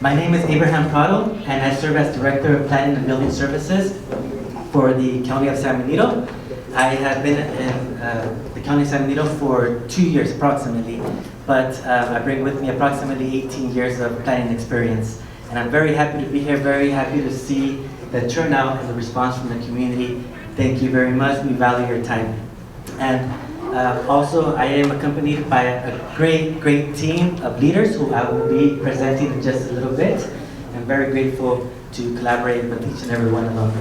My name is Abraham Prado, and I serve as Director of Planning and Building Services for the County of San Benito. I have been in the County of San Benito for 2 years approximately, but I bring with me approximately 18 years of planning experience. And I'm very happy to be here, very happy to see the turnout and the response from the community. Thank you very much, we value your time. And also, I am accompanied by a great team of leaders who I will be presenting in just a little bit. I'm very grateful to collaborate with each and every one of them.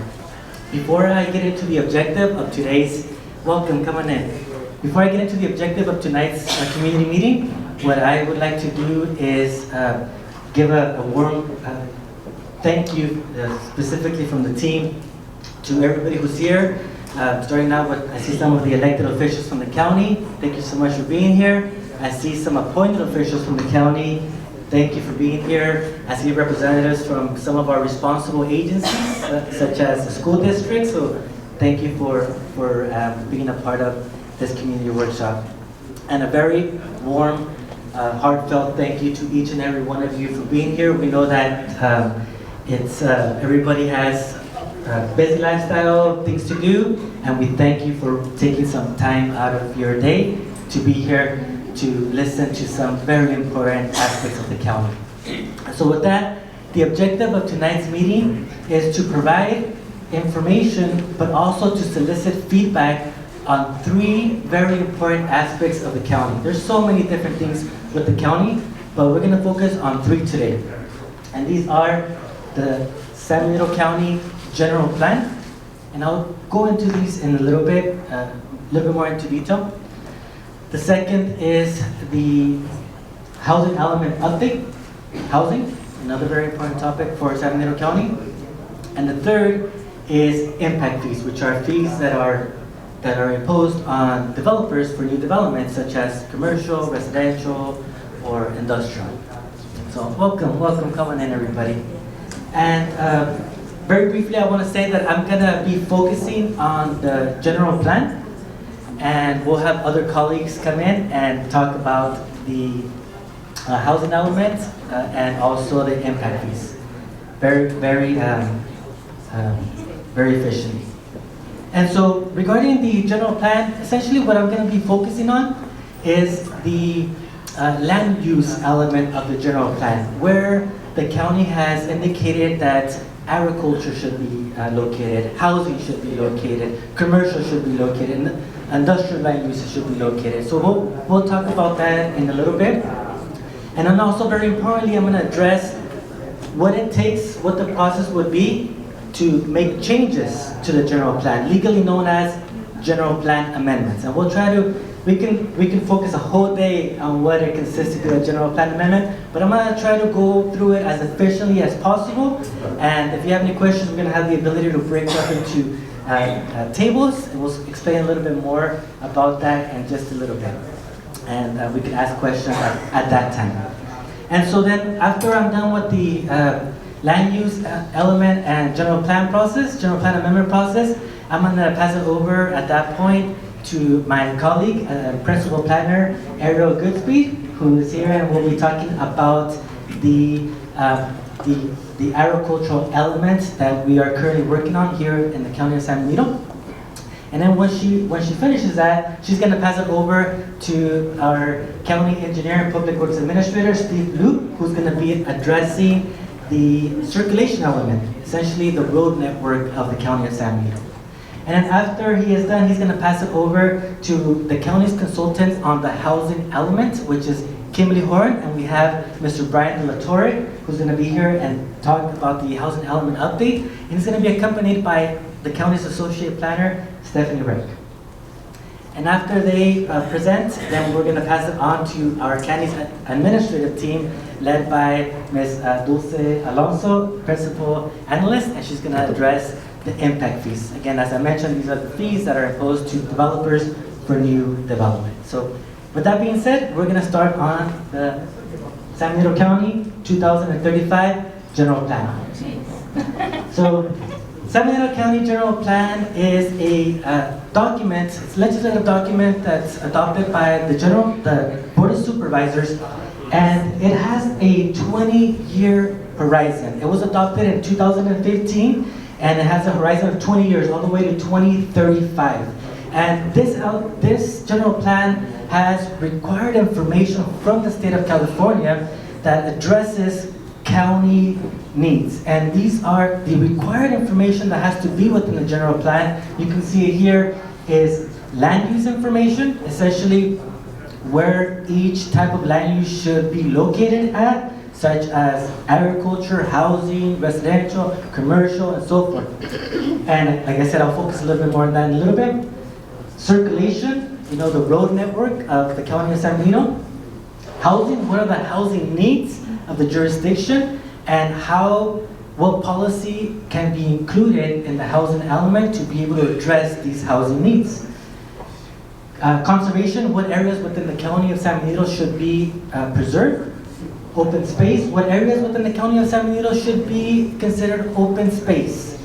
Before I get into the objective of today's, welcome, come on in. Before I get into the objective of tonight's community meeting, what I would like to do is give a warm thank you specifically from the team to everybody who's here. Starting out with, I see some of the elected officials from the county. Thank you so much for being here. I see some appointed officials from the county. Thank you for being here. I see representatives from some of our responsible agencies, such as the school districts. So thank you for being a part of this community workshop. And a very warm, heartfelt thank you to each and every one of you for being here. We know that everybody has busy lifestyle, things to do, and we thank you for taking some time out of your day to be here to listen to some very important aspects of the county. So with that, the objective of tonight's meeting is to provide information, but also to solicit feedback on 3 very important aspects of the county. There's so many different things with the county, but we're going to focus on 3 today. And these are the San Benito County General Plan, and I'll go into these in a little bit more into detail. The second is the housing element update, housing, another very important topic for San Benito County. And the third is impact fees, which are fees that are imposed on developers for new developments, such as commercial, residential, or industrial. So welcome, come on in everybody. And very briefly, I want to say that I'm going to be focusing on the general plan, and we'll have other colleagues come in and talk about the housing element and also the impact fees. Very efficiently. And so regarding the general plan, essentially what I'm going to be focusing on is the land use element of the general plan, where the county has indicated that agriculture should be located, housing should be located, commercial should be located, and industrial land uses should be located. So we'll talk about that in a little bit. And then also very importantly, I'm going to address what it takes, what the process would be to make changes to the general plan, legally known as general plan amendments. And we'll try to, we can focus a whole day on what it consists to do a general plan amendment, but I'm going to try to go through it as efficiently as possible. And if you have any questions, we're going to have the ability to break up into tables, and we'll explain a little bit more about that in just a little bit. And we can ask questions at that time. And so then after I'm done with the land use element and general plan amendment process, I'm going to pass it over at that point to my colleague, Principal Planner Ariel Goodspeed, who is here, and we'll be talking about the agricultural elements that we are currently working on here in the County of San Benito. And then when she finishes that, she's going to pass it over to our County Engineer and Public Works Administrator, Steve Luke, who's going to be addressing the circulation element, essentially the road network of the County of San Benito. And then after he is done, he's going to pass it over to the county's consultant on the housing element, which is Kimberly Horn, and we have Mr. Brian De La Torre, who's going to be here and talk about the housing element update. And he's going to be accompanied by the county's associate planner, Stephanie Reck. And after they present, then we're going to pass it on to our county's administrative team, led by Ms. Dulce Alonso, principal analyst, and she's going to address the impact fees. Again, as I mentioned, these are the fees that are imposed to developers for new development. So with that being said, we're going to start on the San Benito County 2035 General Plan. So San Benito County General Plan is a document, it's a legislative document that's adopted by the Board of Supervisors, and it has a 20-year horizon. It was adopted in 2015, and it has a horizon of 20 years, all the way to 2035. And this general plan has required information from the state of California that addresses county needs. And these are the required information that has to be within the general plan. You can see it here is land use information, essentially where each type of land use should be located at, such as agriculture, housing, residential, commercial, and so forth. And like I said, I'll focus a little bit more on that in a little bit. Circulation, the road network of the County of San Benito. Housing, what are the housing needs of the jurisdiction, and what policy can be included in the housing element to be able to address these housing needs. Conservation, what areas within the County of San Benito should be preserved. Open space, what areas within the County of San Benito should be considered open space.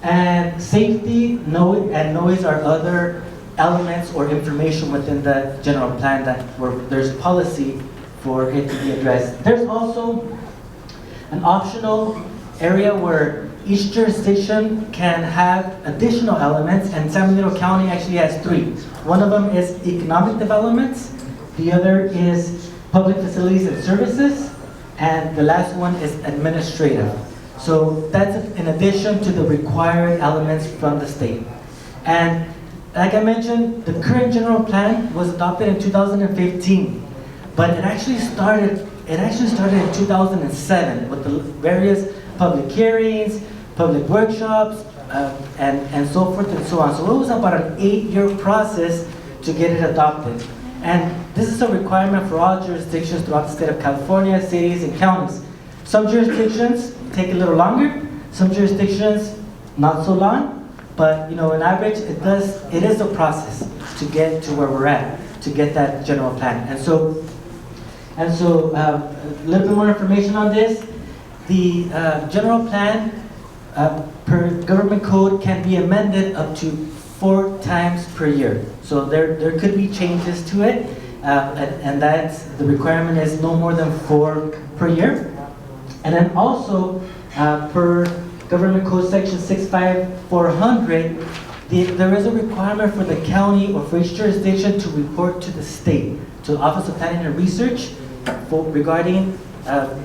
And safety, noise are other elements or information within the general plan where there's policy for it to be addressed. There's also an optional area where each jurisdiction can have additional elements, and San Benito County actually has 3. One of them is economic developments, the other is public facilities and services, and the last one is administrative. So that's in addition to the required elements from the state. And like I mentioned, the current general plan was adopted in 2015, but it actually started in 2007 with the various public hearings, public workshops, and so forth and so on. So it was about an 8-year process to get it adopted. And this is a requirement for all jurisdictions throughout the state of California, cities and counties. Some jurisdictions take a little longer, some jurisdictions not so long, but on average it is a process to get to where we're at, to get that general plan. And so a little bit more information on this. The general plan per government code can be amended up to 4 times per year. So there could be changes to it, and that's the requirement is no more than 4 per year. And then also per government code section 65400, there is a requirement for the county or for each jurisdiction to report to the state, to the Office of Planning and Research, regarding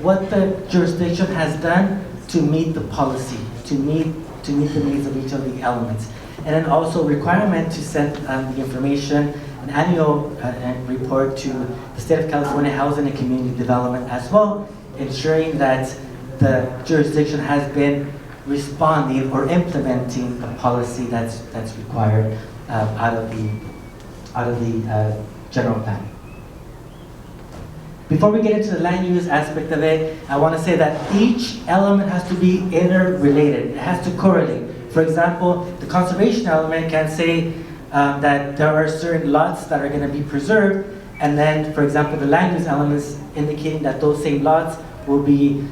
what the jurisdiction has done to meet the policy, to meet the needs of each of the elements. And then also requirement to send the information, an annual report to the State of California Housing and Community Development as well, ensuring that the jurisdiction has been responding or implementing the policy that's required out of the general plan. Before we get into the land use aspect of it, I want to say that each element has to be interrelated. It has to correlate. For example, the conservation element can say that there are certain lots that are going to be preserved, and then, for example, the land use element is indicating that those same lots will be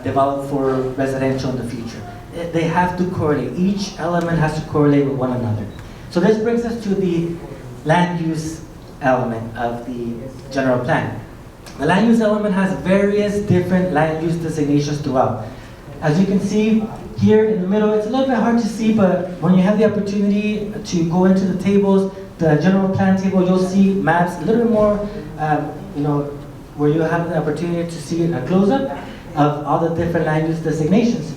developed for residential in the future. They have to correlate. Each element has to correlate with one another. So this brings us to the land use element of the general plan. The land use element has various different land use designations throughout. As you can see here in the middle, it's a little bit hard to see, but when you have the opportunity to go into the tables, the general plan table, you'll see maps a little bit more, where you have the opportunity to see a close-up of all the different land use designations.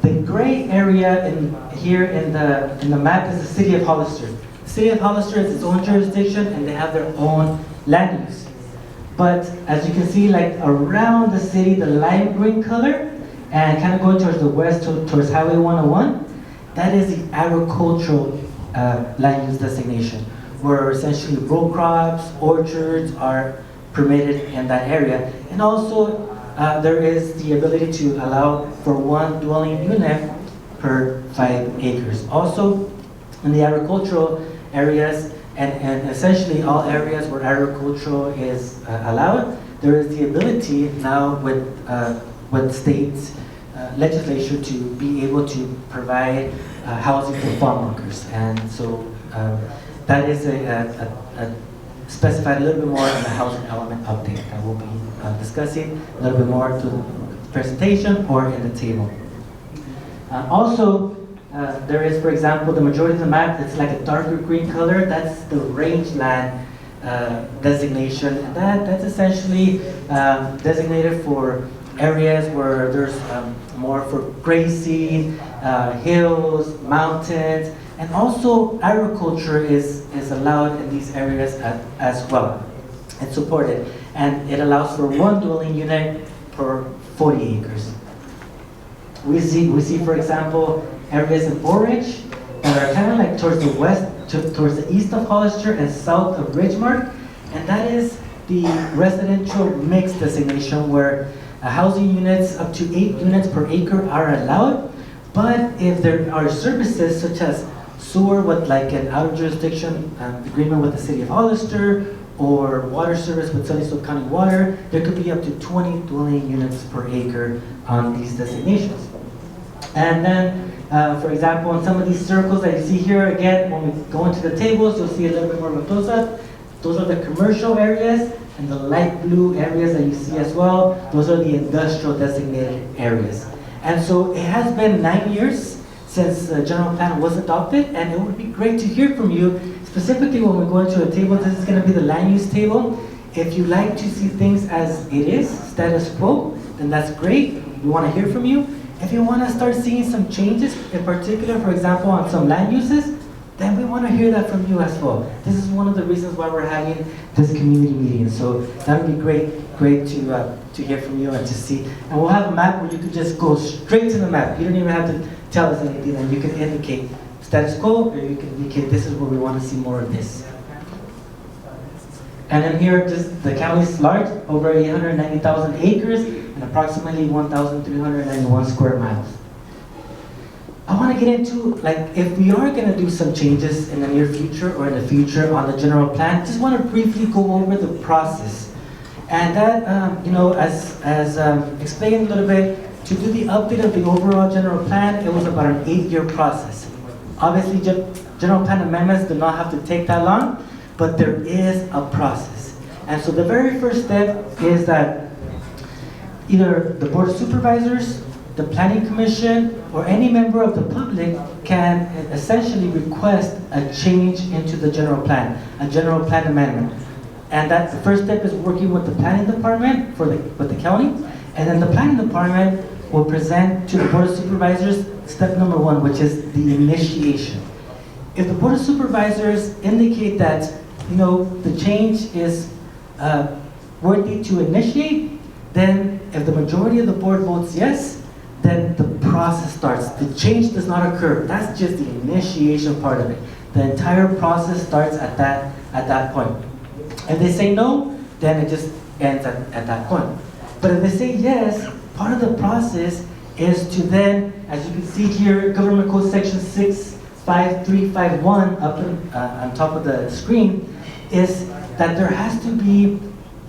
The gray area here in the map is the city of Hollister. The city of Hollister is its own jurisdiction, and they have their own land use. But as you can see, like around the city, the lime green color, and kind of going towards the west, towards Highway 101, that is the agricultural land use designation, where essentially row crops, orchards are permitted in that area. And also, there is the ability to allow for 1 dwelling unit per 5 acres. Also, in the agricultural areas, and essentially all areas where agriculture is allowed, there is the ability now with states legislature to be able to provide housing for farm workers. And so that is specified a little bit more in the housing element update that we'll be discussing a little bit more presentation or in the table. Also, there is, for example, the majority of the map, it's like a darker green color. That's the rangeland designation. And that's essentially designated for areas where there's more for grazing, hills, mountains, and also agriculture is allowed in these areas as well. It's supported, and it allows for 1 dwelling unit per 40 acres. We see, for example, areas in Borage that are kind of like towards the west, towards the east of Hollister and south of Ridgemark, and that is the residential mix designation where housing units up to 8 units per acre are allowed, but if there are services such as sewer with like an outer jurisdiction agreement with the city of Hollister, or water service with San Benito County Water, there could be up to 20 dwelling units per acre on these designations. And then, for example, in some of these circles that you see here, again, when we go into the tables, you'll see a little bit more of those up. Those are the commercial areas, and the light blue areas that you see as well, those are the industrial designated areas. And so it has been 9 years since the general plan was adopted, and it would be great to hear from you. Specifically, when we go into a table, this is going to be the land use table. If you like to see things as it is, status quo, then that's great. We want to hear from you. If you want to start seeing some changes, in particular, for example, on some land uses, then we want to hear that from you as well. This is one of the reasons why we're having this community meeting. So that would be great to hear from you and to see. And we'll have a map where you can just go straight to the map. You don't even have to tell us anything, and you can indicate status quo, or you can indicate this is where we want to see more of this. And then here, just the county's large, over 890,000 acres and approximately 1,391 square miles. I want to get into, like, if we are going to do some changes in the near future or in the future on the general plan, just want to briefly go over the process. And that, you know, as explained a little bit, to do the update of the overall general plan, it was about an 8-year process. Obviously, general plan amendments do not have to take that long, but there is a process. And so the very first step is that either the Board of Supervisors, the Planning Commission, or any member of the public can essentially request a change into the general plan, a general plan amendment. And that's the first step is working with the Planning Department with the county, and then the Planning Department will present to the Board of Supervisors step number 1, which is the initiation. If the Board of Supervisors indicate that, you know, the change is worthy to initiate, then if the majority of the board votes yes, then the process starts. The change does not occur. That's just the initiation part of it. The entire process starts at that point. If they say no, then it just ends at that point. But if they say yes, part of the process is to then, as you can see here, Government Code Section 65351 up on top of the screen, is that there has to be,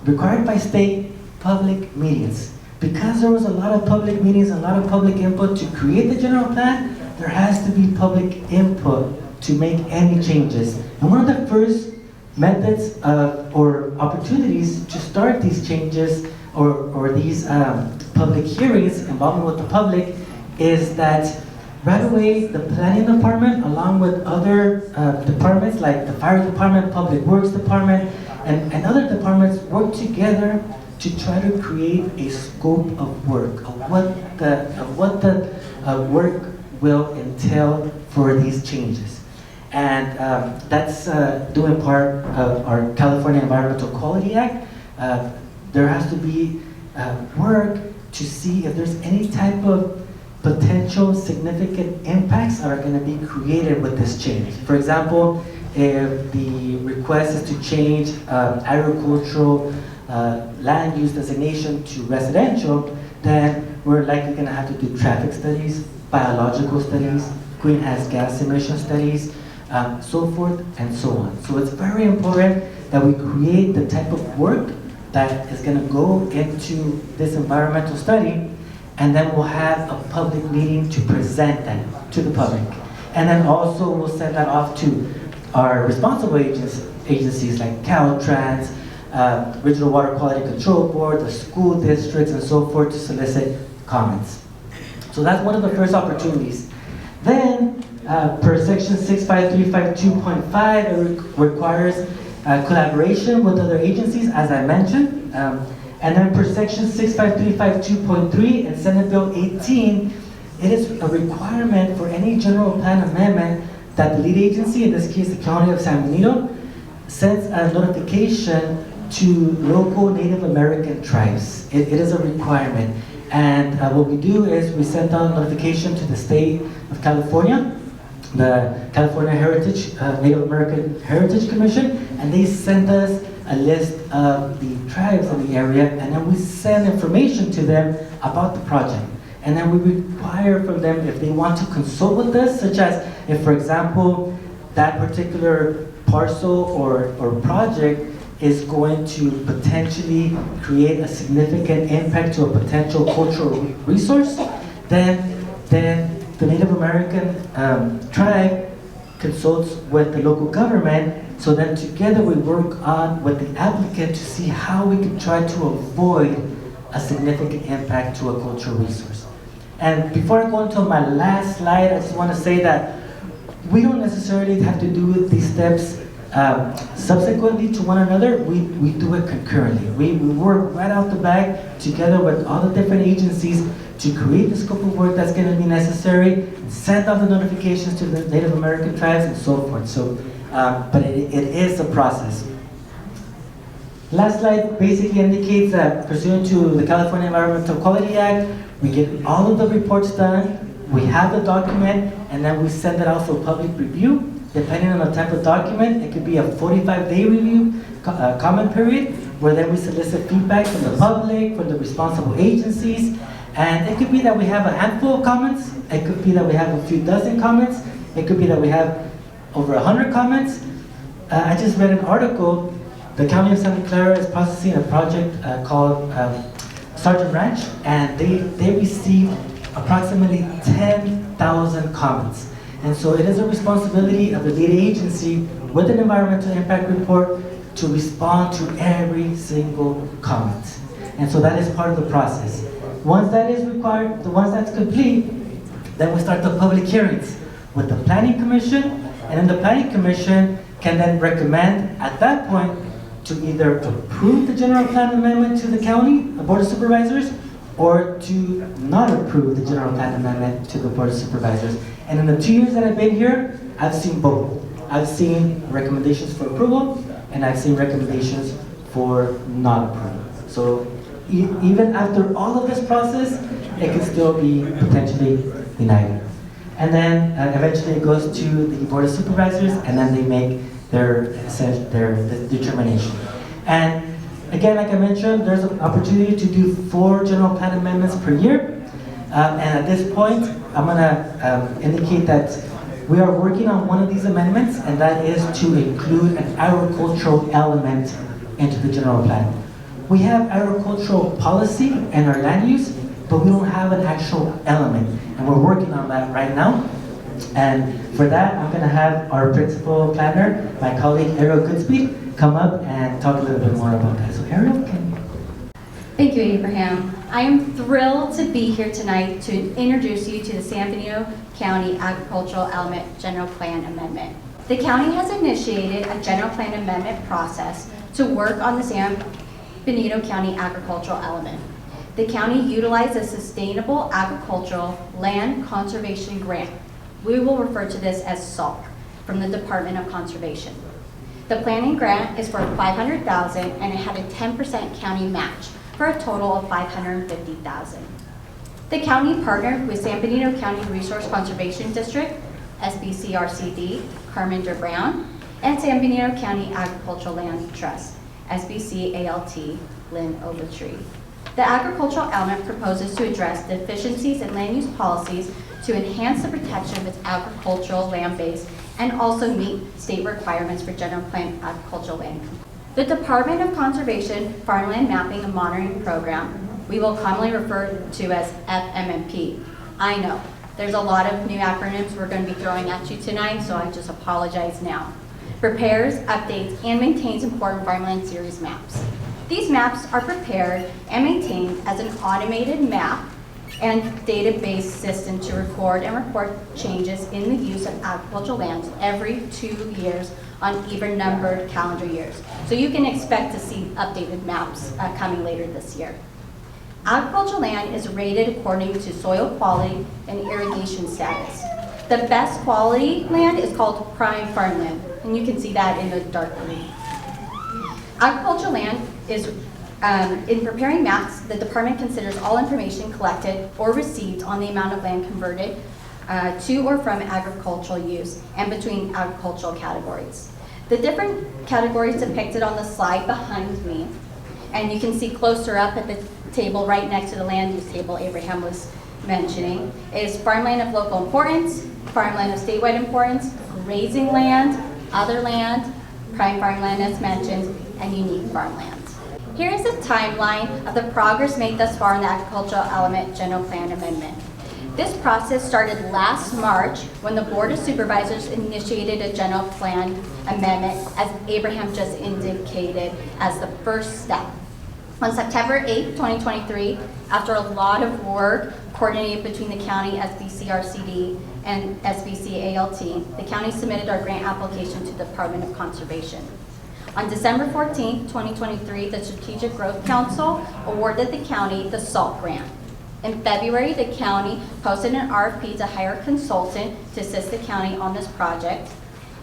required by state, public meetings. Because there was a lot of public meetings, a lot of public input to create the general plan, there has to be public input to make any changes. And one of the first methods or opportunities to start these changes or these public hearings, involvement with the public, is that right away the Planning Department, along with other departments like the Fire Department, Public Works Department, and other departments work together to try to create a scope of work, of what the work will entail for these changes. And that's due in part of our California Environmental Quality Act. There has to be work to see if there's any type of potential significant impacts that are going to be created with this change. For example, if the request is to change agricultural land use designation to residential, then we're likely going to have to do traffic studies, biological studies, greenhouse gas emission studies, so forth and so on. So it's very important that we create the type of work that is going to go into this environmental study, and then we'll have a public meeting to present that to the public. And then also we'll send that off to our responsible agencies like Caltrans, Regional Water Quality Control Board, the school districts, and so forth to solicit comments. So that's one of the first opportunities. Then, per section 65352.5, it requires collaboration with other agencies, as I mentioned. And then per section 65352.3 and Senate Bill 18, it is a requirement for any general plan amendment that the lead agency, in this case the County of San Benito, sends a notification to local Native American tribes. It is a requirement. And what we do is we send out notification to the state of California, the California Native American Heritage Commission, and they send us a list of the tribes in the area, and then we send information to them about the project. And then we require from them if they want to consult with us, such as if, for example, that particular parcel or project is going to potentially create a significant impact to a potential cultural resource, then the Native American tribe consults with the local government, so then together we work on with the applicant to see how we can try to avoid a significant impact to a cultural resource. And before I go into my last slide, I just want to say that we don't necessarily have to do these steps subsequently to one another. We do it concurrently. We work right out the back together with all the different agencies to create the scope of work that's going to be necessary, send out the notifications to the Native American tribes, and so forth. So, but it is a process. Last slide basically indicates that pursuant to the California Environmental Quality Act, we get all of the reports done, we have the document, and then we send it out for public review. Depending on the type of document, it could be a 45-day review comment period, where then we solicit feedback from the public, from the responsible agencies, and it could be that we have a handful of comments, it could be that we have a few dozen comments, it could be that we have over 100 comments. I just read an article. The County of Santa Clara is processing a project called Sergeant Ranch, and they received approximately 10,000 comments. And so it is a responsibility of the lead agency with an environmental impact report to respond to every single comment. And so that is part of the process. Once that is required, once that's complete, then we start the public hearings with the Planning Commission, and then the Planning Commission can then recommend at that point to either approve the general plan amendment to the county, the Board of Supervisors, or to not approve the general plan amendment to the Board of Supervisors. And in the 2 years that I've been here, I've seen both. I've seen recommendations for approval, and I've seen recommendations for not approval. So even after all of this process, it can still be potentially denied. And then eventually it goes to the Board of Supervisors, and then they make their determination. And again, like I mentioned, there's an opportunity to do 4 general plan amendments per year. And at this point, I'm going to indicate that we are working on one of these amendments, and that is to include an agricultural element into the general plan. We have agricultural policy and our land use, but we don't have an actual element, and we're working on that right now. And for that, I'm going to have our principal planner, my colleague Ariel Goodspeed, come up and talk a little bit more about that. So Ariel, can you? Thank you, Abraham. I am thrilled to be here tonight to introduce you to the San Benito County Agricultural Element General Plan Amendment. The county has initiated a general plan amendment process to work on the San Benito County Agricultural Element. The county utilized a Sustainable Agricultural Land Conservation Grant. We will refer to this as SALC from the Department of Conservation. The planning grant is for $500,000, and it had a 10% county match for a total of $550,000. The county partnered with San Benito County Resource Conservation District, SBCRCD, Carmen Brown, and San Benito County Agricultural Land Trust, SBCALT, Lynn Ogletree. The agricultural element proposes to address deficiencies in land use policies to enhance the protection of its agricultural land base and also meet state requirements for general plan agricultural land. The Department of Conservation Farmland Mapping and Monitoring Program, we will commonly refer to as FMMP. I know, there's a lot of new acronyms we're going to be throwing at you tonight, so I just apologize now. Prepares, updates, and maintains important farmland series maps. These maps are prepared and maintained as an automated map and database system to record and report changes in the use of agricultural lands every 2 years on even-numbered calendar years. So you can expect to see updated maps coming later this year. Agricultural land is rated according to soil quality and irrigation status. The best quality land is called prime farmland, and you can see that in the dark green. Agricultural land is, in preparing maps, the department considers all information collected or received on the amount of land converted to or from agricultural use and between agricultural categories. The different categories depicted on the slide behind me, and you can see closer up at the table right next to the land use table Abraham was mentioning, is farmland of local importance, farmland of statewide importance, grazing land, other land, prime farmland as mentioned, and unique farmland. Here is a timeline of the progress made thus far in the Agricultural Element General Plan Amendment. This process started last March when the Board of Supervisors initiated a general plan amendment, as Abraham just indicated, as the first step. On September 8, 2023, after a lot of work coordinated between the county, SBCRCD, and SBCALT, the county submitted our grant application to the Department of Conservation. On December 14, 2023, the Strategic Growth Council awarded the county the SALT grant. In February, the county posted an RFP to hire a consultant to assist the county on this project.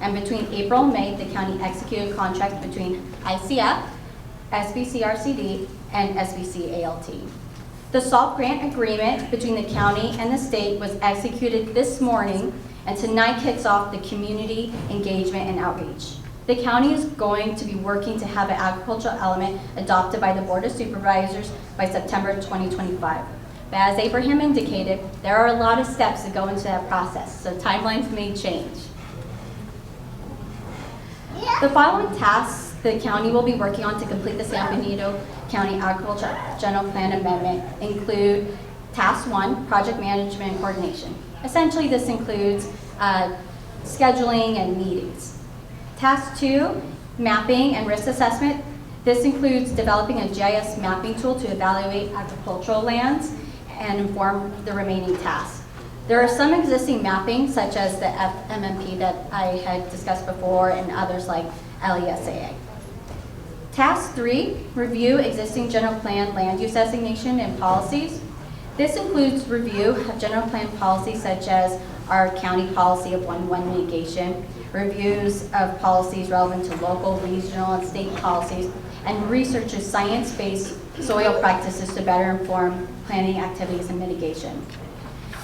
And between April and May, the county executed a contract between ICF, SBCRCD, and SBCALT. The SALT grant agreement between the county and the state was executed this morning, and tonight kicks off the community engagement and outreach. The county is going to be working to have an agricultural element adopted by the Board of Supervisors by September 2025. But as Abraham indicated, there are a lot of steps that go into that process, so timelines may change. The following tasks the county will be working on to complete the San Benito County Agriculture General Plan Amendment include Task 1, Project Management and Coordination. Essentially, this includes scheduling and meetings. Task 2, Mapping and Risk Assessment. This includes developing a GIS mapping tool to evaluate agricultural lands and inform the remaining tasks. There are some existing mapping, such as the FMMP that I had discussed before, and others like LESAA. Task 3, Review existing general plan land use designation and policies. This includes review of general plan policies such as our county policy of one-to-one mitigation, reviews of policies relevant to local, regional, and state policies, and researches science-based soil practices to better inform planning activities and mitigation.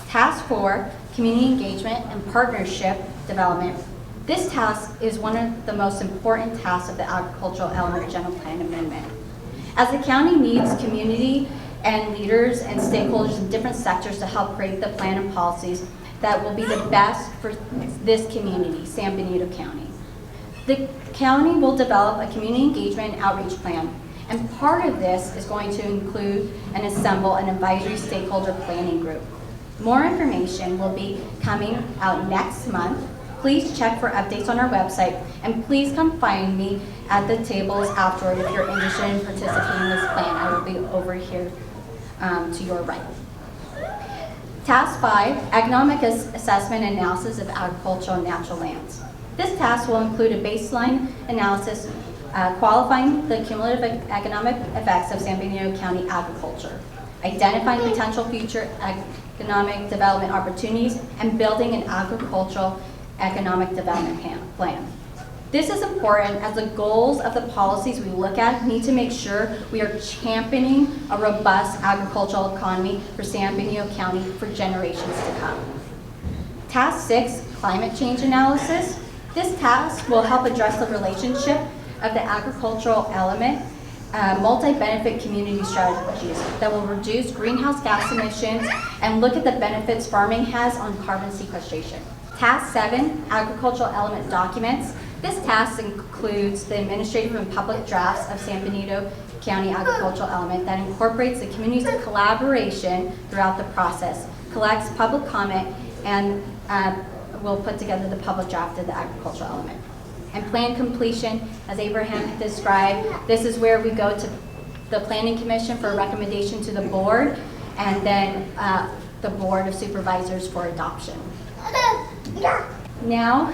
Task 4, Community Engagement and Partnership Development. This task is one of the most important tasks of the Agricultural Element General Plan Amendment. As the county needs community and leaders and stakeholders in different sectors to help create the plan and policies that will be the best for this community, San Benito County. The county will develop a community engagement and outreach plan, and part of this is going to include and assemble an advisory stakeholder planning group. More information will be coming out next month. Please check for updates on our website, and please come find me at the tables afterward if you're interested in participating in this plan. I will be over here to your right. Task 5, Economic Assessment and Analysis of Agricultural and Natural Lands. This task will include a baseline analysis qualifying the cumulative economic effects of San Benito County agriculture, identifying potential future economic development opportunities, and building an agricultural economic development plan. This is important as the goals of the policies we look at need to make sure we are championing a robust agricultural economy for San Benito County for generations to come. Task 6, Climate Change Analysis. This task will help address the relationship of the agricultural element, multi-benefit community strategies that will reduce greenhouse gas emissions and look at the benefits farming has on carbon sequestration. Task 7, Agricultural Element Documents. This task includes the administrative and public drafts of San Benito County Agricultural Element that incorporates the community's collaboration throughout the process, collects public comment, and will put together the public draft of the agricultural element. And plan completion, as Abraham described, this is where we go to the Planning Commission for a recommendation to the board, and then the Board of Supervisors for adoption. Now,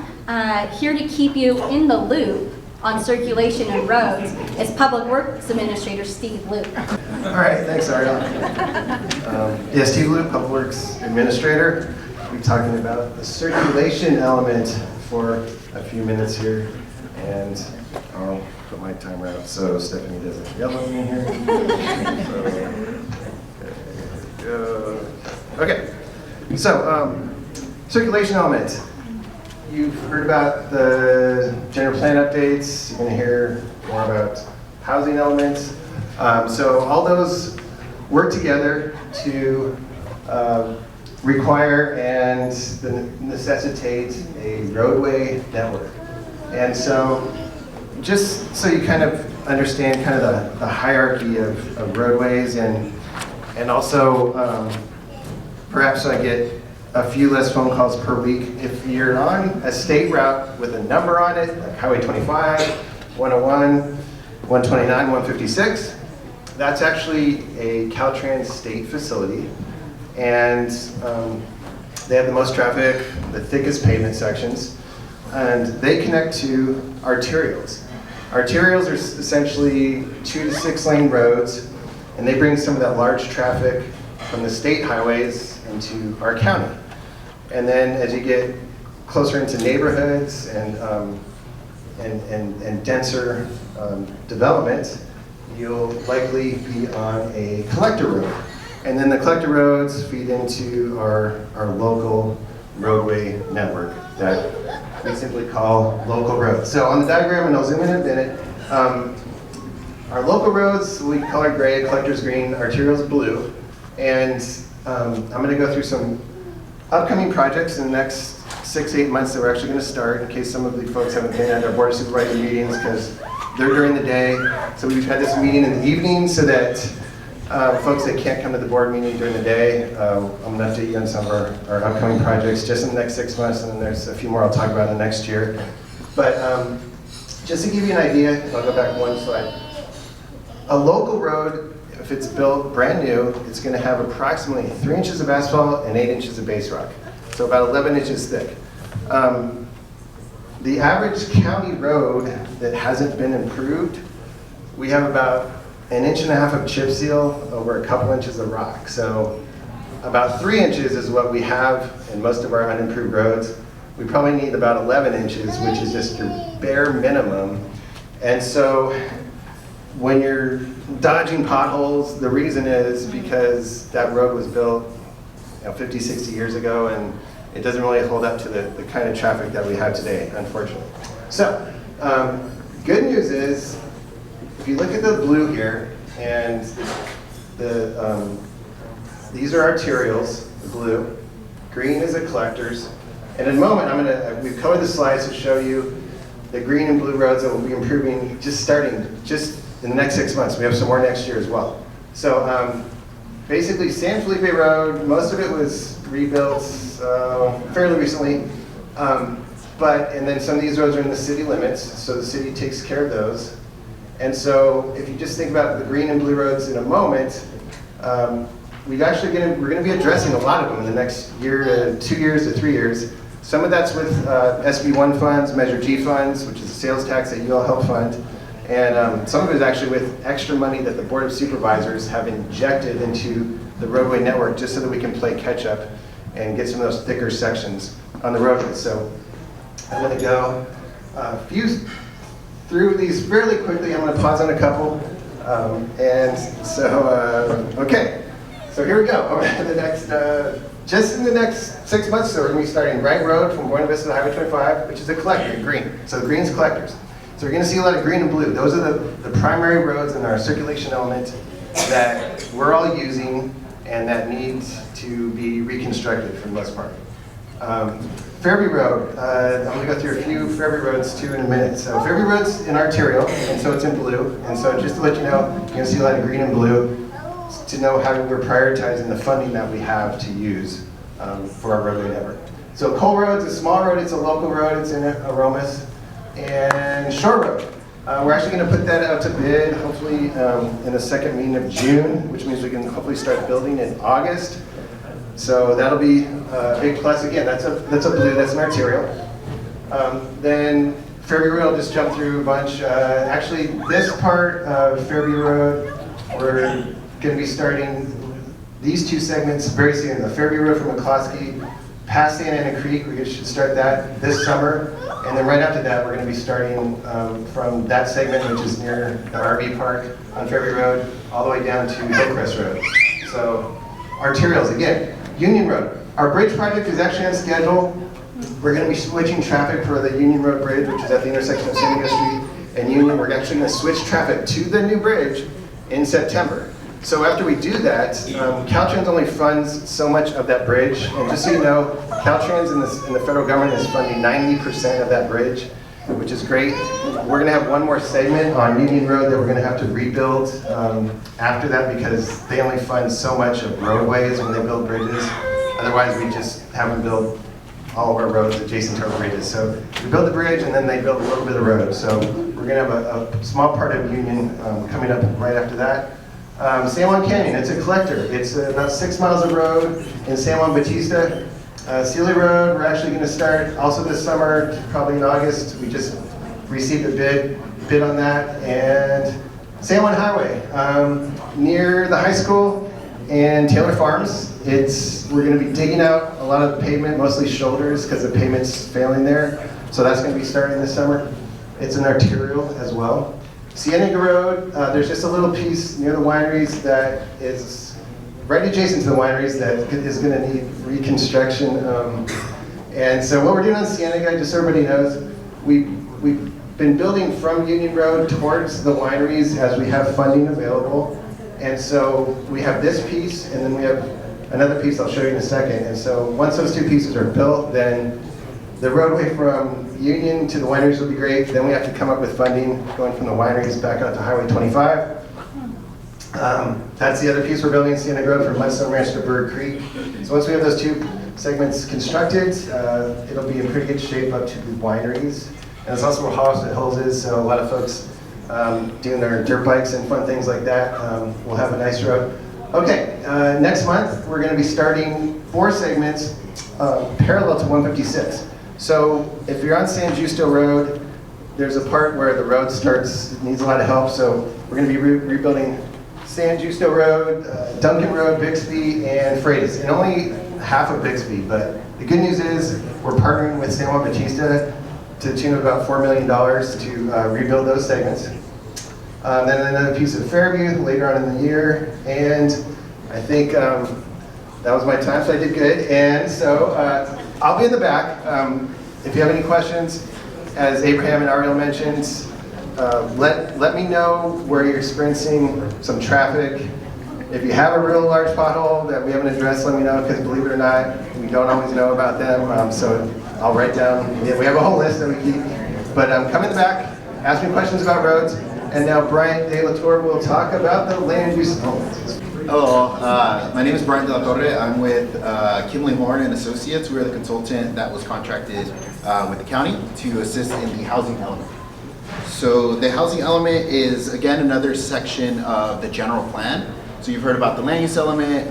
here to keep you in the loop on circulation and roads is Public Works Administrator Steve Luke. All right, thanks, Ariel. Steve Luke, Public Works Administrator. We're talking about the circulation element for a few minutes here, and I'll put my timer out so Stephanie doesn't yell at me here. Okay, so circulation element. You've heard about the general plan updates. You're going to hear more about housing elements. So all those work together to require and necessitate a roadway network. And so just so you kind of understand kind of the hierarchy of roadways, and also perhaps I get a few less phone calls per week. If you're on a state route with a number on it, like Highway 25, 101, 129, 156, that's actually a Caltrans state facility. And they have the most traffic, the thickest pavement sections, and they connect to arterials. Arterials are essentially 2 to 6 lane roads, and they bring some of that large traffic from the state highways into our county. And then as you get closer into neighborhoods and denser development, you'll likely be on a collector road. And then the collector roads feed into our local roadway network that we simply call local roads. So on the diagram, and I'll zoom in a minute, our local roads, we color gray, collector's green, arterials blue. And I'm going to go through some upcoming projects in the next 6-8 months that we're actually going to start, in case some of the folks haven't been at our Board of Supervisor meetings, because they're during the day. So we've had this meeting in the evening so that folks that can't come to the board meeting during the day, I'm going to update you on some of our upcoming projects just in the next 6 months, and then there's a few more I'll talk about in the next year. But just to give you an idea, if I'll go back one slide, a local road, if it's built brand new, it's going to have approximately 3 inches of asphalt and 8 inches of base rock, so about 11 inches thick. The average county road that hasn't been improved, we have about 1.5 inches of chip seal over a couple inches of rock. So about 3 inches is what we have in most of our unimproved roads. We probably need about 11 inches, which is just your bare minimum. And so when you're dodging potholes, the reason is because that road was built 50, 60 years ago, and it doesn't really hold up to the kind of traffic that we have today, unfortunately. So, good news is, if you look at the blue here, and these are arterials, the blue, green is the collectors, and in a moment, we've colored the slides to show you the green and blue roads that will be improving just in the next 6 months. We have some more next year as well. So basically San Felipe Road, most of it was rebuilt fairly recently, and then some of these roads are in the city limits, so the city takes care of those. And so if you just think about the green and blue roads in a moment, we're going to be addressing a lot of them in the next year to 2 years to 3 years. Some of that's with SB1 funds, Measure G funds, which is a sales tax that you all help fund. And some of it is actually with extra money that the Board of Supervisors have injected into the roadway network just so that we can play catch up and get some of those thicker sections on the roadways. So I'm going to go through these fairly quickly. I'm going to pause on a couple. Okay. So here we go. Over the next, just in the next 6 months, so we're going to be starting Wright Road from Buena Vista to Highway 25, which is a collector, green. So green's collectors. So we're going to see a lot of green and blue. Those are the primary roads in our circulation element that we're all using and that need to be reconstructed for the most part. Fairview Road, I'm going to go through a few Fairview roads too in a minute. So Fairview Road's in arterial, and so it's in blue. And so just to let you know, you're going to see a lot of green and blue to know how we're prioritizing the funding that we have to use for our roadway network. So Cole Road's a small road, it's a local road, it's in Aromas. And Shore Road. We're actually going to put that out to bid, hopefully in the second meeting of June, which means we can hopefully start building in August. So that'll be a big plus. Again, that's a blue, that's an arterial. Then Fairview Road, I'll just jump through a bunch. Actually, this part of Fairview Road, we're going to be starting these two segments very soon. The Fairview Road from McCloskey past Santa Ana Creek, we should start that this summer. And then right after that, we're going to be starting from that segment, which is near the RV park on Fairview Road, all the way down to Hillcrest Road. So arterials, again, Union Road. Our bridge project is actually on schedule. We're going to be switching traffic for the Union Road Bridge, which is at the intersection of San Diego Street and Union. We're actually going to switch traffic to the new bridge in September. So after we do that, Caltrans only funds so much of that bridge. And just so you know, Caltrans in the federal government is funding 90% of that bridge, which is great. We're going to have one more segment on Union Road that we're going to have to rebuild after that because they only fund so much of roadways when they build bridges. Otherwise, we just have them build all of our roads adjacent to our bridges. So we build the bridge and then they build a little bit of road. So we're going to have a small part of Union coming up right after that. San Juan Canyon, it's a collector. It's about 6 miles of road in San Juan Bautista. Sealy Road, we're actually going to start also this summer, probably in August. We just received a bid on that. And San Juan Highway, near the high school and Taylor Farms. We're going to be digging out a lot of pavement, mostly shoulders, because the pavement's failing there. So that's going to be starting this summer. It's an arterial as well. Cienega Road, there's just a little piece near the wineries that is right adjacent to the wineries that is going to need reconstruction. And so what we're doing on Cienega, just so everybody knows, we've been building from Union Road towards the wineries as we have funding available. And so we have this piece, and then we have another piece I'll show you in a second. And so once those two pieces are built, then the roadway from Union to the wineries will be great. Then we have to come up with funding going from the wineries back out to Highway 25. That's the other piece we're building in Cienega Road from Mudstone Ranch to Bird Creek. So once we have those two segments constructed, it'll be in pretty good shape up to the wineries. And it's also where Holliston Hills is, so a lot of folks doing their dirt bikes and fun things like that will have a nice road. Okay, next month we're going to be starting 4 segments parallel to 156. So if you're on San Justo Road, there's a part where the road needs a lot of help. So we're going to be rebuilding San Justo Road, Duncan Road, Bixby, and Freitas. And only half of Bixby, but the good news is we're partnering with San Juan Bautista to the tune of about $4 million to rebuild those segments. Then another piece of Fairview later on in the year. And I think that was my time, so I did good. And so I'll be in the back. If you have any questions, as Abraham and Ariel mentioned, let me know where you're experiencing some traffic. If you have a real large pothole that we haven't addressed, let me know, because believe it or not, we don't always know about them. So I'll write down, we have a whole list that we keep. But come in the back, ask me questions about roads, and now Brian De La Torre will talk about the land use elements. Hello, my name is Brian De La Torre. I'm with Kimley Horn and Associates. We're the consultant that was contracted with the county to assist in the housing element. So the housing element is, again, another section of the general plan. So you've heard about the land use element,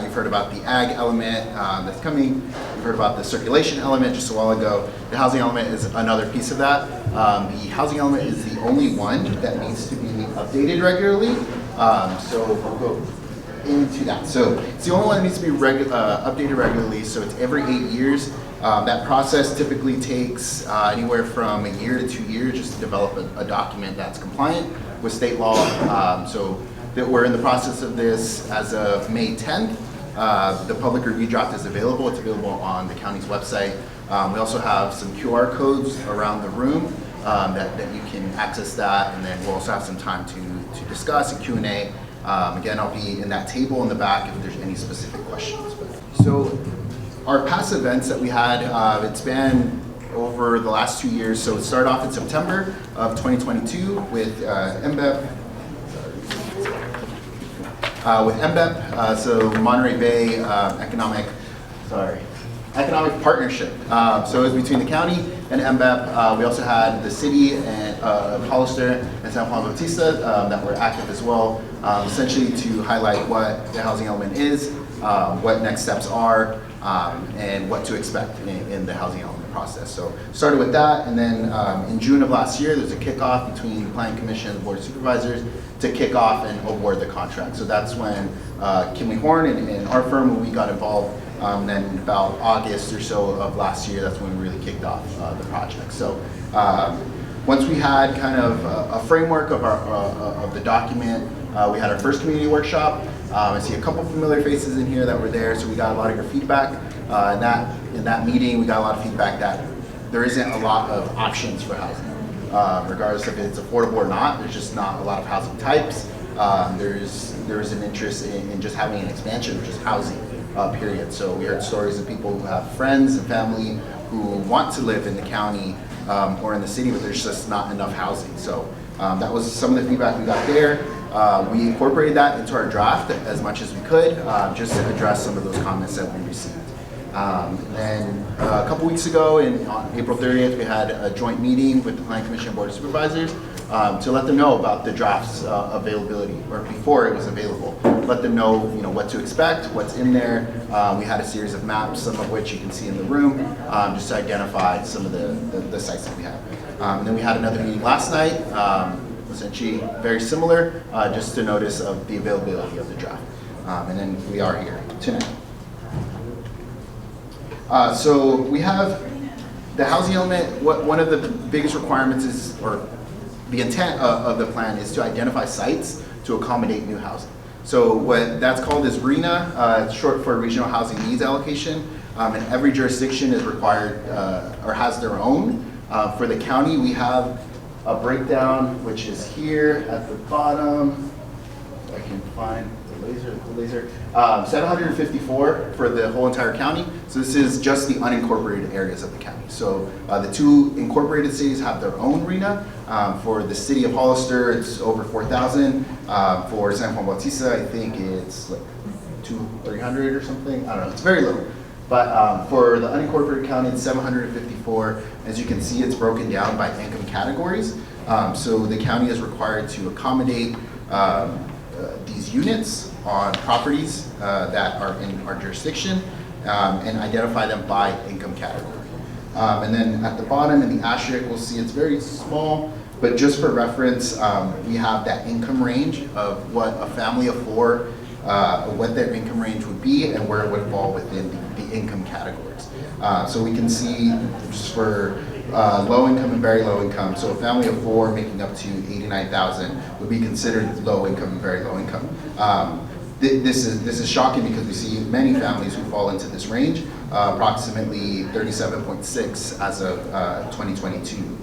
you've heard about the ag element that's coming, you've heard about the circulation element just a while ago. The housing element is another piece of that. The housing element is the only one that needs to be updated regularly. So we'll go into that. So it's the only one that needs to be updated regularly, so it's every 8 years. That process typically takes anywhere from a year to 2 years just to develop a document that's compliant with state law. So that we're in the process of this as of May 10th. The public review draft is available. It's available on the county's website. We also have some QR codes around the room that you can access that, and then we'll also have some time to discuss a Q&A. Again, I'll be in that table in the back if there's any specific questions. So our past events that we had, it's been over the last 2 years. So it started off in September of 2022 with MBEP. So Monterey Bay Economic, economic partnership. So it was between the county and MBEP. We also had the city and Hollister and San Juan Bautista that were active as well, essentially to highlight what the housing element is, what next steps are, and what to expect in the housing element process. So started with that, and then in June of last year, there's a kickoff between the Planning Commission and the Board of Supervisors to kick off and award the contract. So that's when Kimley Horn and our firm, when we got involved, and then about August or so of last year, that's when we really kicked off the project. So once we had kind of a framework of the document, we had our first community workshop. I see a couple familiar faces in here that were there, so we got a lot of your feedback. In that meeting, we got a lot of feedback that there isn't a lot of options for housing. Regardless if it's affordable or not, there's just not a lot of housing types. There's an interest in just having an expansion of just housing, period. So we heard stories of people who have friends and family who want to live in the county or in the city, but there's just not enough housing. So that was some of the feedback we got there. We incorporated that into our draft as much as we could, just to address some of those comments that we received. Then a couple weeks ago, on April 30th, we had a joint meeting with the Planning Commission and Board of Supervisors to let them know about the draft's availability, or before it was available. Let them know, what to expect, what's in there. We had a series of maps, some of which you can see in the room, just to identify some of the sites that we have. And then we had another meeting last night, essentially very similar, just to notice of the availability of the draft. And then we are here tonight. So we have the housing element. One of the biggest requirements is, or the intent of the plan is to identify sites to accommodate new housing. So what that's called is RHNA, it's short for Regional Housing Needs Allocation, and every jurisdiction is required or has their own. For the county, we have a breakdown, which is here at the bottom. If I can find the laser. 754 for the whole entire county. So this is just the unincorporated areas of the county. So the two incorporated cities have their own RHNA. For the city of Hollister, it's over 4,000. For San Juan Bautista, I think it's like 300 or something. I don't know. It's very little. But for the unincorporated county, it's 754. As you can see, it's broken down by income categories. So the county is required to accommodate these units on properties that are in our jurisdiction and identify them by income category. And then at the bottom in the asterisk, we'll see it's very small, but just for reference, we have that income range of what a family of four, what their income range would be and where it would fall within the income categories. So we can see just for low income and very low income. So a family of four making up to 89,000 would be considered low income and very low income. This is shocking because we see many families who fall into this range, approximately 37.6 as of 2022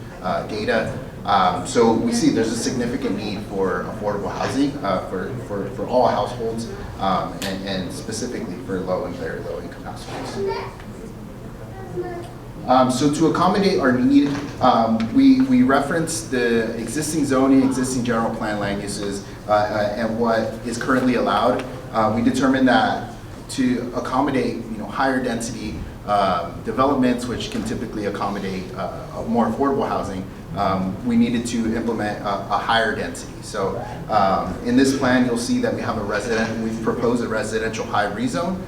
data. So we see there's a significant need for affordable housing for all households, and specifically for low and very low income households. So to accommodate our need, we reference the existing zoning, existing general plan land uses, and what is currently allowed. We determined that to accommodate higher density developments, which can typically accommodate more affordable housing, we needed to implement a higher density. So in this plan, you'll see that we've proposed a residential high rezone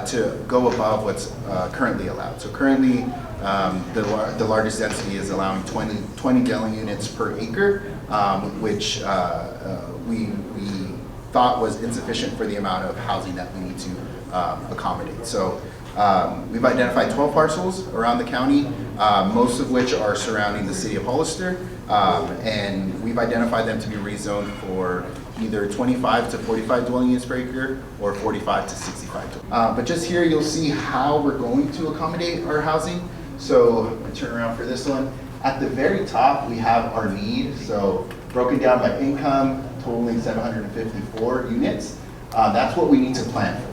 to go above what's currently allowed. So currently, the largest density is allowing 20 dwelling units per acre, which we thought was insufficient for the amount of housing that we need to accommodate. So we've identified 12 parcels around the county, most of which are surrounding the city of Hollister, and we've identified them to be rezoned for either 25 to 45 dwelling units per acre or 45 to 65. But just here you'll see how we're going to accommodate our housing. So I'm going to turn around for this one. At the very top we have our need, so broken down by income, totaling 754 units. That's what we need to plan for.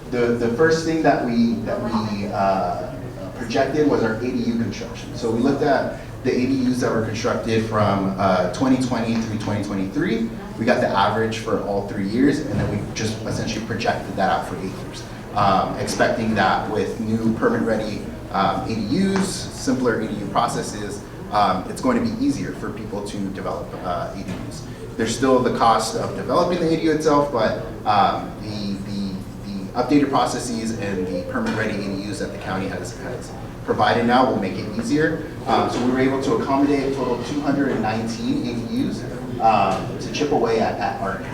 The first thing that we projected was our ADU construction. So we looked at the ADUs that were constructed from 2020 through 2023. We got the average for all 3 years, and then we just essentially projected that out for 8 years. expecting that with new permit-ready ADUs, simpler ADU processes, it's going to be easier for people to develop ADUs. There's still the cost of developing the ADU itself, but the updated processes and the permit-ready ADUs that the county has provided now will make it easier. So we were able to accommodate a total of 219 ADUs to chip away at our need.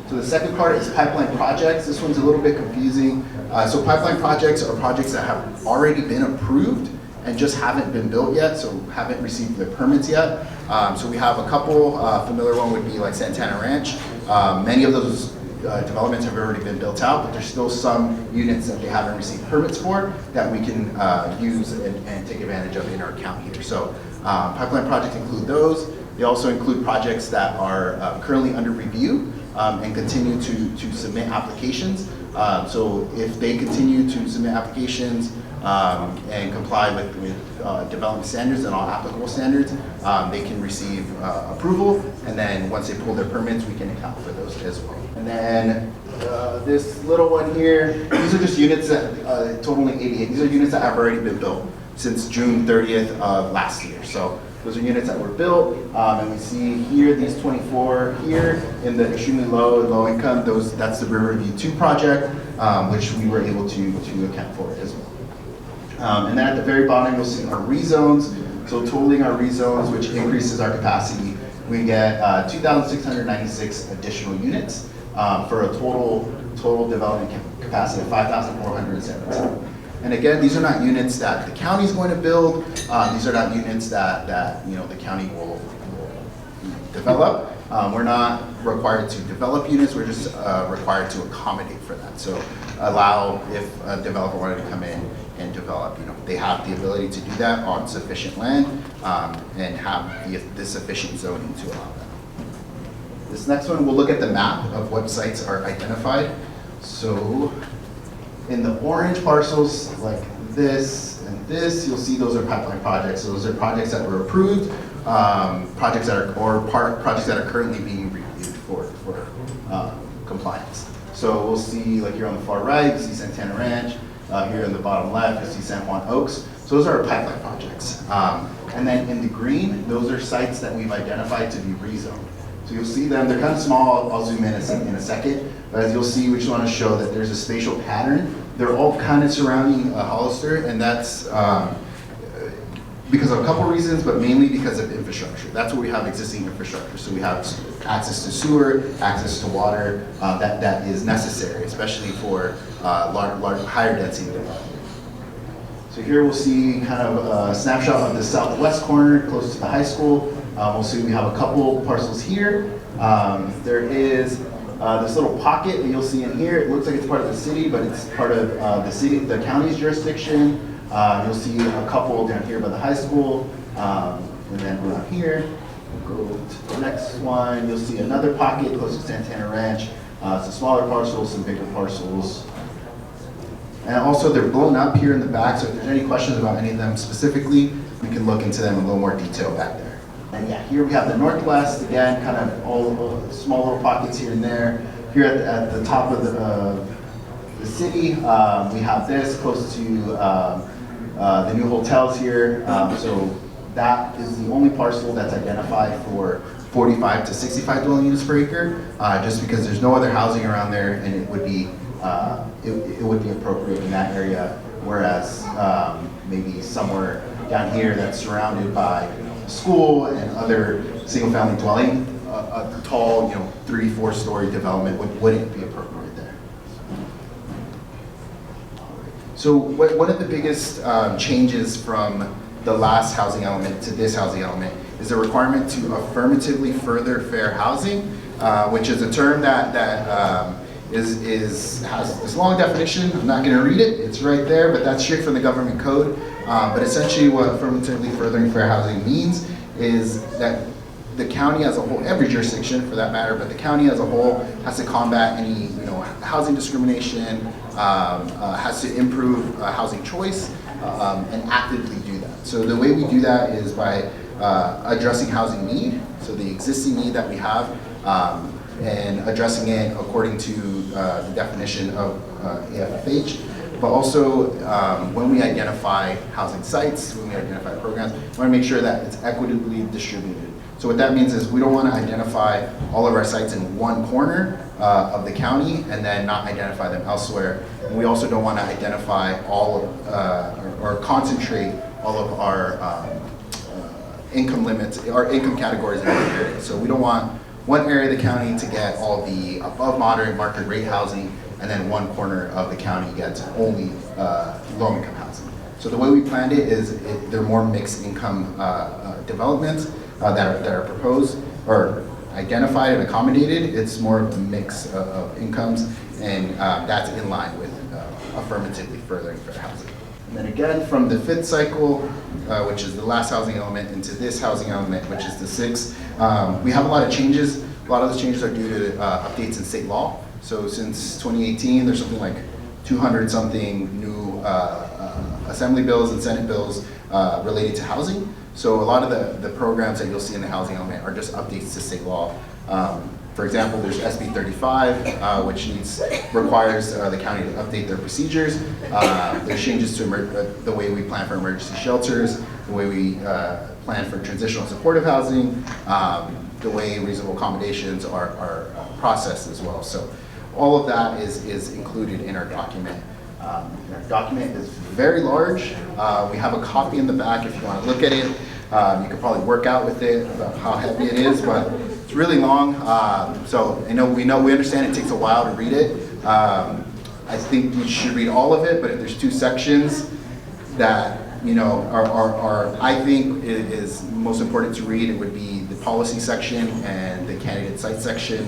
So the second part is pipeline projects. This one's a little bit confusing. So pipeline projects are projects that have already been approved and just haven't been built yet, so haven't received the permits yet. So we have a couple, familiar one would be like Santana Ranch. Many of those developments have already been built out, but there's still some units that they haven't received permits for that we can use and take advantage of in our count here. So pipeline projects include those. They also include projects that are currently under review and continue to submit applications. So if they continue to submit applications and comply with development standards and all applicable standards, they can receive approval, and then once they pull their permits, we can account for those as well. And then this little one here, these are just units that totaling 88. These are units that have already been built since June 30th of last year. So those are units that were built, and we see here these 24 here in the extremely low income. That's the Riverview 2 project, which we were able to account for as well. And then at the very bottom, you'll see our rezones. So totaling our rezones, which increases our capacity, we get 2,696 additional units for a total development capacity of 5,417. And again, these are not units that the county is going to build. These are not units that the county will develop. We're not required to develop units. We're just required to accommodate for that. So allow, if a developer wanted to come in and develop, they have the ability to do that on sufficient land and have the sufficient zoning to allow that. This next one, we'll look at the map of what sites are identified. So in the orange parcels like this and this, you'll see those are pipeline projects. So those are projects that were approved, projects that are currently being reviewed for compliance. So we'll see, like here on the far right, you see Santana Ranch. Here in the bottom left, you see San Juan Oaks. So those are our pipeline projects. And then in the green, those are sites that we've identified to be rezoned. So you'll see them, they're kind of small. I'll zoom in a second. But as you'll see, we just want to show that there's a spatial pattern. They're all kind of surrounding Hollister, and that's because of a couple reasons, but mainly because of infrastructure. That's where we have existing infrastructure. So we have access to sewer, access to water that is necessary, especially for large, higher density development. So here we'll see kind of a snapshot of the southwest corner, close to the high school. We'll see we have a couple parcels here. There is this little pocket that you'll see in here. It looks like it's part of the city, but it's part of the county's jurisdiction. You'll see a couple down here by the high school, and then around here. We'll go to the next one. You'll see another pocket close to Santana Ranch. Some smaller parcels, some bigger parcels. And also they're blown up here in the back, so if there's any questions about any of them specifically, we can look into them in a little more detail back there. And yeah, here we have the Northwest, again, kind of all small little pockets here and there. Here at the top of the city, we have this close to the new hotels here. So that is the only parcel that's identified for 45 to 65 dwelling units per acre, just because there's no other housing around there, and it would be appropriate in that area. Whereas maybe somewhere down here that's surrounded by school and other single-family dwelling, a tall, 3-4 story development wouldn't be appropriate there. So one of the biggest changes from the last housing element to this housing element is the requirement to affirmatively further fair housing, which is a term that has this long definition. I'm not going to read it, it's right there, but that's straight from the government code. But essentially what affirmatively furthering fair housing means is that the county as a whole, every jurisdiction for that matter, but the county as a whole has to combat any housing discrimination, has to improve housing choice, and actively do that. So the way we do that is by addressing housing need, so the existing need that we have, and addressing it according to the definition of AFFH. but also when we identify housing sites, when we identify programs, we want to make sure that it's equitably distributed. So what that means is we don't want to identify all of our sites in one corner of the county and then not identify them elsewhere. And we also don't want to identify all or concentrate all of our income limits, our income categories in one area. So we don't want one area of the county to get all the above moderate market rate housing, and then one corner of the county gets only low income housing. So the way we planned it is they're more mixed income developments that are proposed or identified and accommodated. It's more of a mix of incomes, and that's in line with affirmatively furthering fair housing. And then again, from the fifth cycle, which is the last housing element, into this housing element, which is the sixth, we have a lot of changes. A lot of those changes are due to updates in state law. So since 2018, there's something like 200 something new assembly bills and Senate bills related to housing. So a lot of the programs that you'll see in the housing element are just updates to state law. For example, there's SB 35, which requires the county to update their procedures. There's changes to the way we plan for emergency shelters, the way we plan for transitional supportive housing, the way reasonable accommodations are processed as well. So all of that is included in our document. Our document is very large. We have a copy in the back if you want to look at it. You could probably work out with it about how heavy it is, but it's really long. So we understand it takes a while to read it. I think you should read all of it, but if there's two sections that are I think it is most important to read, it would be the policy section and the candidate site section,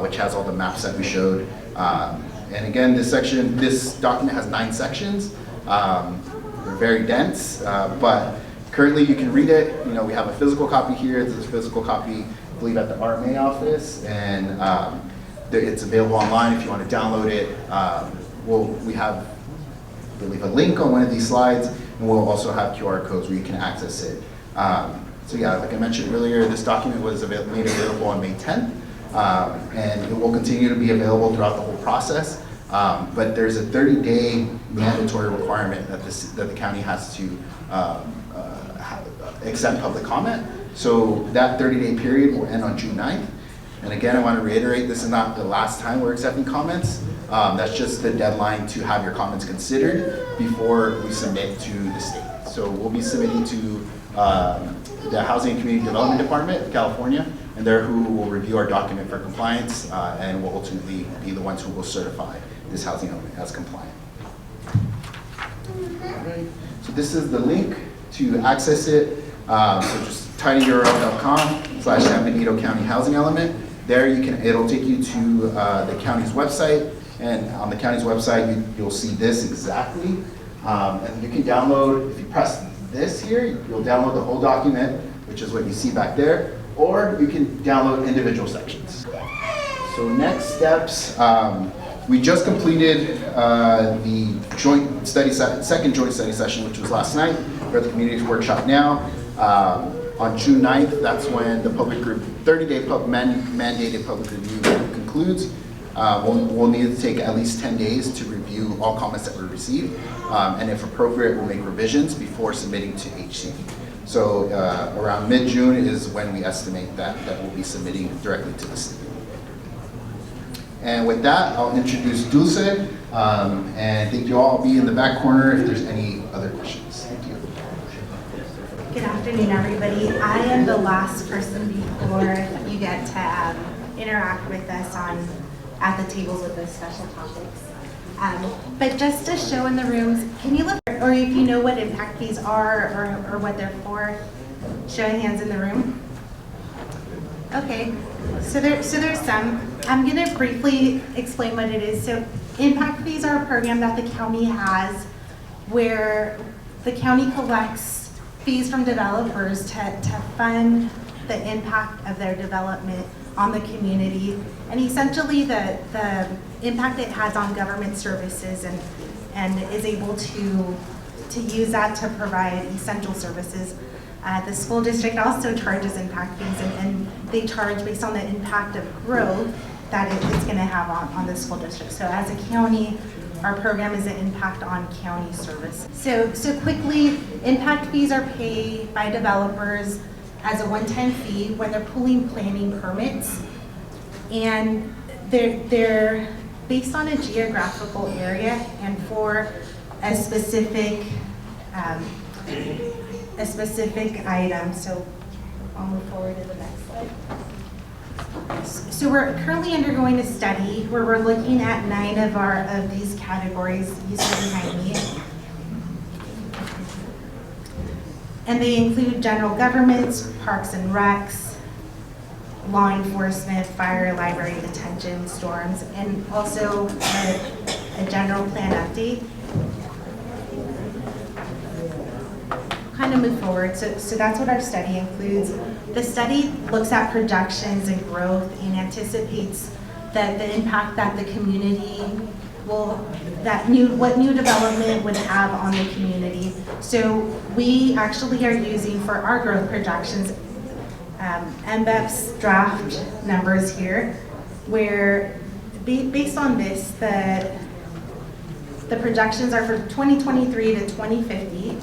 which has all the maps that we showed. And again, this document has 9 sections. They're very dense, but currently you can read it. We have a physical copy here. There's a physical copy, I believe, at the RMA office, and it's available online if you want to download it. We have, I believe, a link on one of these slides, and we'll also have QR codes where you can access it. So yeah, like I mentioned earlier, this document was made available on May 10th. And it will continue to be available throughout the whole process. But there's a 30-day mandatory requirement that the county has to accept public comment. So that 30-day period will end on June 9th. And again, I want to reiterate, this is not the last time we're accepting comments. That's just the deadline to have your comments considered before we submit to the state. So we'll be submitting to the Housing and Community Development Department of California, and they're who will review our document for compliance and will ultimately be the ones who will certify this housing element as compliant. All right. So this is the link to access it. So just tinyurl.com/San Benito County Housing Element. There it'll take you to the county's website, and on the county's website you'll see this exactly. And you can download, if you press this here, you'll download the whole document, which is what you see back there, or you can download individual sections. So next steps, we just completed the second joint study session, which was last night. We're at the community workshop now. On June 9th, that's when the public group 30-day mandated public review concludes. We'll need to take at least 10 days to review all comments that were received, and if appropriate, we'll make revisions before submitting to HCD. So around mid-June is when we estimate that we'll be submitting directly to the city. And with that, I'll introduce Dulce, and thank you all. I'll be in the back corner if there's any other questions. Thank you. Good afternoon, everybody. I am the last person before you get to interact with us at the tables with the special topics. But just to show in the rooms, can you look, or if you know what impact fees are or what they're for, show of hands in the room. Okay, so there's some. I'm going to briefly explain what it is. So impact fees are a program that the county has where the county collects fees from developers to fund the impact of their development on the community, and essentially the impact it has on government services, and is able to use that to provide essential services. The school district also charges impact fees, and they charge based on the impact of growth that it's going to have on the school district. So as a county, our program is an impact on county service. So quickly, impact fees are paid by developers as a one-time fee when they're pulling planning permits. And they're based on a geographical area and for a specific item. So I'll move forward to the next slide. So we're currently undergoing a study where we're looking at 9 of these categories you see behind me. And they include general governments, parks and recs, law enforcement, fire, library, detention, storms, and also a general plan update. Kind of move forward. So that's what our study includes. The study looks at projections and growth and anticipates that the impact that the community will, what new development would have on the community. So we actually are using for our growth projections MBEP's draft numbers here, where based on this, the projections are for 2023 to 2050.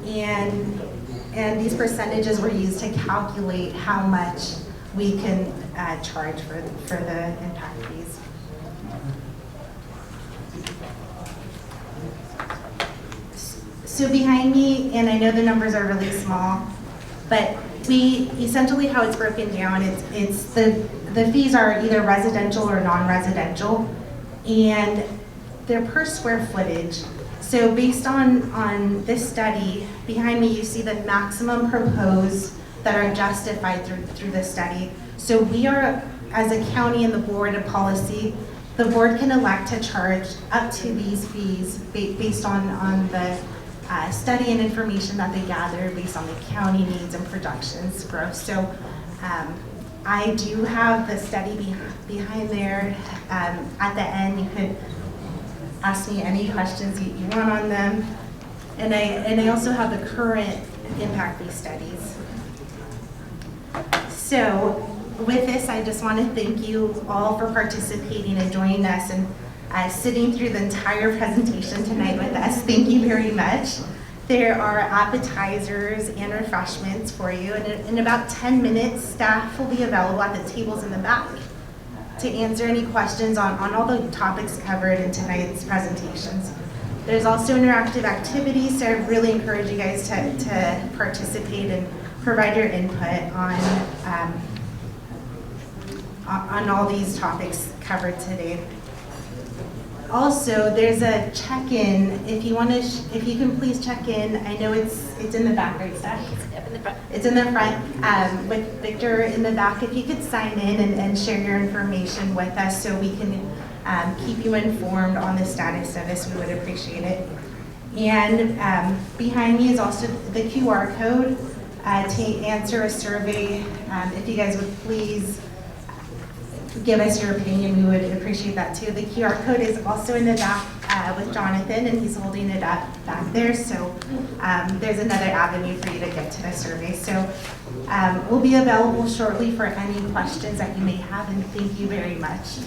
And these percentages were used to calculate how much we can charge for the impact fees. So behind me, and I know the numbers are really small, but we essentially how it's broken down, it's the fees are either residential or non-residential, and they're per square footage. So based on this study, behind me you see the maximum proposed that are justified through the study. So we are, as a county and the board of policy, the board can elect to charge up to these fees based on the study and information that they gather based on the county needs and projections growth. So I do have the study behind there. At the end, you could ask me any questions you want on them. And I also have the current impact fee studies. So with this, I just want to thank you all for participating and joining us and sitting through the entire presentation tonight with us. Thank you very much. There are appetizers and refreshments for you. And in about 10 minutes, staff will be available at the tables in the back to answer any questions on all the topics covered in tonight's presentations. There's also interactive activities, so I really encourage you guys to participate and provide your input on all these topics covered today. Also, there's a check-in. If you can please check in. I know it's in the back, right, Steph? It's in the front with Victor in the back. If you could sign in and share your information with us so we can keep you informed on the status of this, we would appreciate it. And behind me is also the QR code to answer a survey. If you guys would please give us your opinion, we would appreciate that too. The QR code is also in the back with Jonathan, and he's holding it up back there. So there's another avenue for you to get to the survey. So we'll be available shortly for any questions that you may have, and thank you very much.